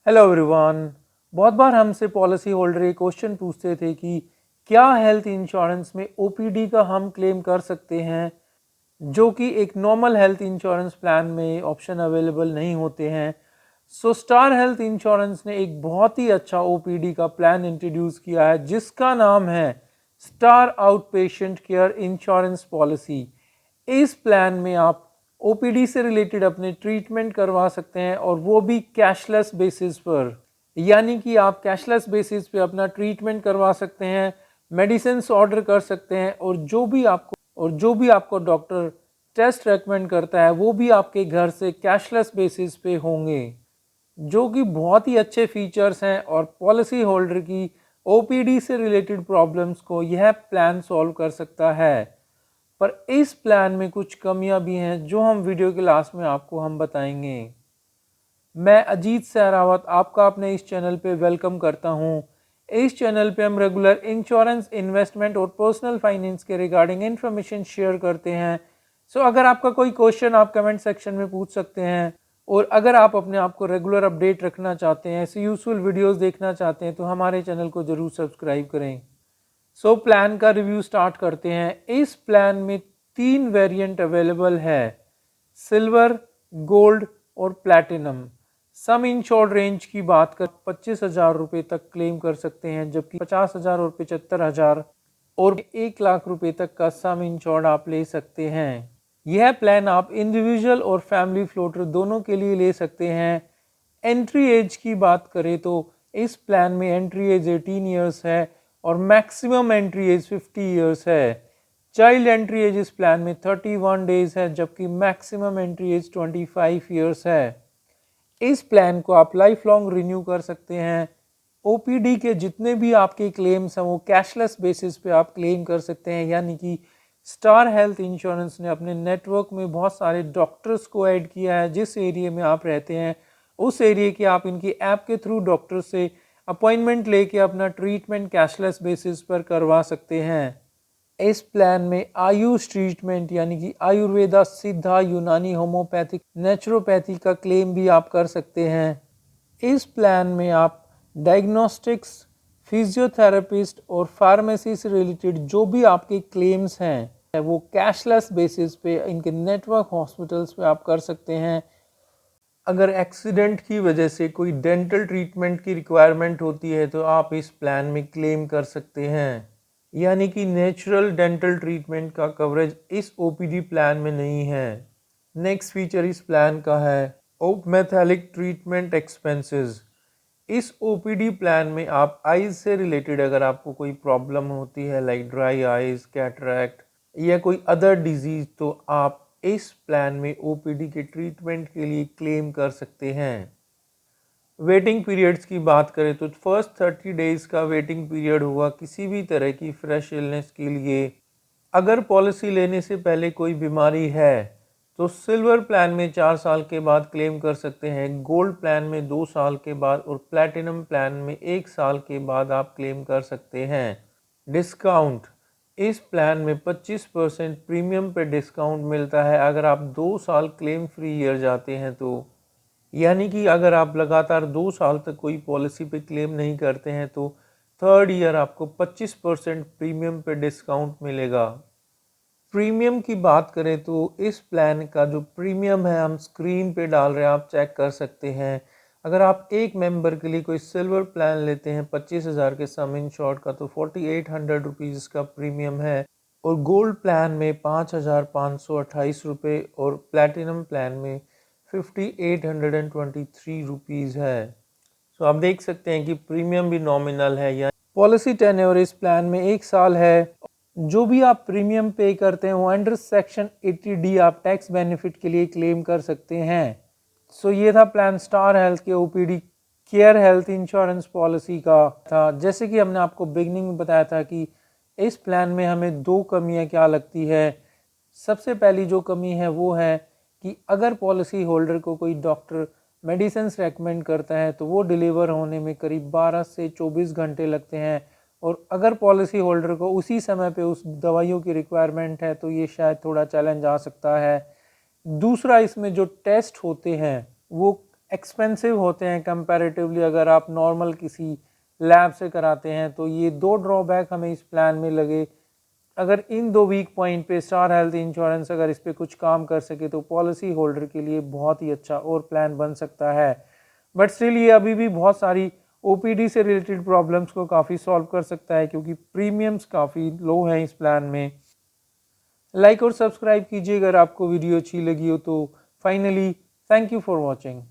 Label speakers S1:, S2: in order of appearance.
S1: Hello everyone. बहुत बार हमसे policy holder ये क्वेश्चन पूछते थे कि क्या हेल्थ इंश्योरेंस में ओपीडी का हम क्लेम कर सकते हैं, जो कि एक नॉर्मल हेल्थ इंश्योरेंस प्लान में ऑप्शन अवेलेबल नहीं होते हैं। सो स्टार हेल्थ इंश्योरेंस ने एक बहुत ही अच्छा ओपीडी का प्लान इंट्रोड्यूस किया है, जिसका नाम है star out patient care insurance policy. इस प्लान में आप ओपीडी से रिलेटेड अपने ट्रीटमेंट करवा सकते हैं, और वो भी कैशलेस बेसिस पर। यानी कि आप कैशलेस बेसिस पे अपना ट्रीटमेंट करवा सकते हैं, मेडिसिन ऑर्डर कर सकते हैं, और जो भी आपको डॉक्टर टेस्ट रेकमेंड करता है वो भी आपके घर से कैशलेस बेसिस पे होंगे, जो कि बहुत ही अच्छे फीचर्स हैं। और पॉलिसी होल्डर की ओपीडी से रिलेटेड प्रॉब्लम्स को यह प्लान सॉल्व कर सकता है। पर इस प्लान में कुछ कमियां भी हैं, जो हम वीडियो के लास्ट में आपको हम बताएंगे। मैं अजीत सहरावत आपका अपने इस चैनल पे वेलकम करता हूं। इस चैनल पे हम रेगुलर इंश्योरेंस, इन्वेस्टमेंट और पर्सनल फाइनेंस के रिगार्डिंग इन्फॉर्मेशन शेयर करते हैं। सो अगर आपका कोई क्वेश्चन आप कमेंट सेक्शन में पूछ सकते हैं, और अगर आप अपने आप को रेगुलर अपडेट रखना चाहते हैं, ऐसे यूजफुल वीडियोस देखना चाहते हैं, तो हमारे चैनल को जरूर सब्सक्राइब करें। सो प्लान का रिव्यू स्टार्ट करते हैं। इस प्लान में 3 वेरिएंट अवेलेबल है: सिल्वर, गोल्ड और प्लैटिनम। सम इंश्योर्ड रेंज की बात कर 25,000 रुपये तक क्लेम कर सकते हैं, जबकि 50,000 और 75,000 और 1 लाख रुपए तक का सम इंश्योर्ड आप ले सकते हैं। यह प्लान आप इंडिविजुअल और फैमिली फ्लोटर दोनों के लिए ले सकते हैं। एंट्री एज की बात करें तो इस प्लान में एंट्री एज 18 ईयर्स है, और मैक्सिमम एंट्री एज 50 ईयर्स है। चाइल्ड एंट्री एज इस प्लान में 31 डेज है, जबकि मैक्सिमम एंट्री एज 25 ईयर्स है। इस प्लान को आप लाइफ लॉन्ग रिन्यू कर सकते हैं। ओपीडी के जितने भी आपके क्लेम्स हैं वो कैशलेस बेसिस पे आप क्लेम कर सकते हैं। यानी कि स्टार हेल्थ इंश्योरेंस ने अपने नेटवर्क में बहुत सारे डॉक्टर्स को ऐड किया है। जिस एरिया में आप रहते हैं उस एरिया की आप इनकी ऐप के थ्रू डॉक्टर से अपॉइंटमेंट लेके अपना ट्रीटमेंट कैशलेस बेसिस पर करवा सकते हैं। इस प्लान में आयुष ट्रीटमेंट यानी कि आयुर्वेदा, सिद्धा, यूनानी, होम्योपैथिक, नेचुरोपैथी का क्लेम भी आप कर सकते हैं। इस प्लान में आप डायग्नोस्टिक्स, फिजियोथेरेपिस्ट और फार्मेसी से रिलेटेड जो भी आपके क्लेम्स हैं वो कैशलेस बेसिस पे इनके नेटवर्क हॉस्पिटल्स पे आप कर सकते हैं। अगर एक्सीडेंट की वजह से कोई डेंटल ट्रीटमेंट की रिक्वायरमेंट होती है तो आप इस प्लान में क्लेम कर सकते हैं। यानी कि नेचुरल डेंटल ट्रीटमेंट का कवरेज इस ओपीडी प्लान में नहीं है। नेक्स्ट फीचर इस प्लान का है ओपमेथैलिक ट्रीटमेंट एक्सपेंसेस। इस ओपीडी प्लान में आप आईज से रिलेटेड अगर आपको कोई प्रॉब्लम होती है, लाइक ड्राई आईज, कैटरैक्ट या कोई अदर डिजीज, तो आप इस प्लान में ओपीडी के ट्रीटमेंट के लिए क्लेम कर सकते हैं। वेटिंग पीरियड्स की बात करें तो फर्स्ट 30 डेज का वेटिंग पीरियड हुआ किसी भी तरह की फ्रेश इलनेस के लिए। अगर पॉलिसी लेने से पहले कोई बीमारी है तो सिल्वर प्लान में 4 साल के बाद क्लेम कर सकते हैं, गोल्ड प्लान में 2 साल के बाद, और प्लैटिनम प्लान में 1 साल के बाद आप क्लेम कर सकते हैं। डिस्काउंट: इस प्लान में 25% प्रीमियम पे डिस्काउंट मिलता है अगर आप 2 साल क्लेम फ्री ईयर जाते हैं तो। यानी कि अगर आप लगातार 2 साल तक कोई पॉलिसी पे क्लेम नहीं करते हैं तो थर्ड ईयर आपको 25% प्रीमियम पे डिस्काउंट मिलेगा। प्रीमियम की बात करें तो इस प्लान का जो प्रीमियम है हम स्क्रीन पे डाल रहे हैं, आप चेक कर सकते हैं। अगर आप एक मेंबर के लिए कोई सिल्वर प्लान लेते हैं 25,000 के सम इंश्योर्ड का, तो 4800 रुपीज़ का प्रीमियम है, और गोल्ड प्लान में 5,528 रुपये, और प्लैटिनम प्लान में 5,823 रुपीज़ है। तो आप देख सकते हैं कि प्रीमियम भी नॉमिनल है। या पॉलिसी टेन्योर इस प्लान में 1 साल है। जो भी आप प्रीमियम पे करते हैं वो अंडर सेक्शन 80D आप टैक्स बेनिफिट के लिए क्लेम कर सकते हैं। सो ये था प्लान स्टार हेल्थ के OPD care health insurance policy का था। जैसे कि हमने आपको बिगनिंग में बताया था कि इस प्लान में हमें 2 कमियां क्या लगती है। सबसे पहली जो कमी है वो है कि अगर पॉलिसी होल्डर को कोई डॉक्टर मेडिसिन रेकमेंड करता है तो वो डिलीवर होने में करीब 12 से 24 घंटे लगते हैं, और अगर पॉलिसी होल्डर को उसी समय पे उस दवाइयों की रिक्वायरमेंट है तो ये शायद थोड़ा चैलेंज आ सकता है। दूसरा, इसमें जो टेस्ट होते हैं वो एक्सपेंसिव होते हैं कंपैरेटिवली अगर आप नॉर्मल किसी लैब से कराते हैं। तो ये 2 ड्रॉबैक हमें इस प्लान में लगे। अगर इन 2 वीक पॉइंट पे स्टार हेल्थ इंश्योरेंस अगर इस पे कुछ काम कर सके तो पॉलिसी होल्डर के लिए बहुत ही अच्छा और प्लान बन सकता है। बट स्टिल ये अभी भी बहुत सारी ओपीडी से रिलेटेड प्रॉब्लम्स को काफ़ी सॉल्व कर सकता है क्योंकि प्रीमियम्स काफ़ी लो हैं इस प्लान में। लाइक और सब्सक्राइब कीजिए अगर आपको वीडियो अच्छी लगी हो तो। Finally thank you for watching.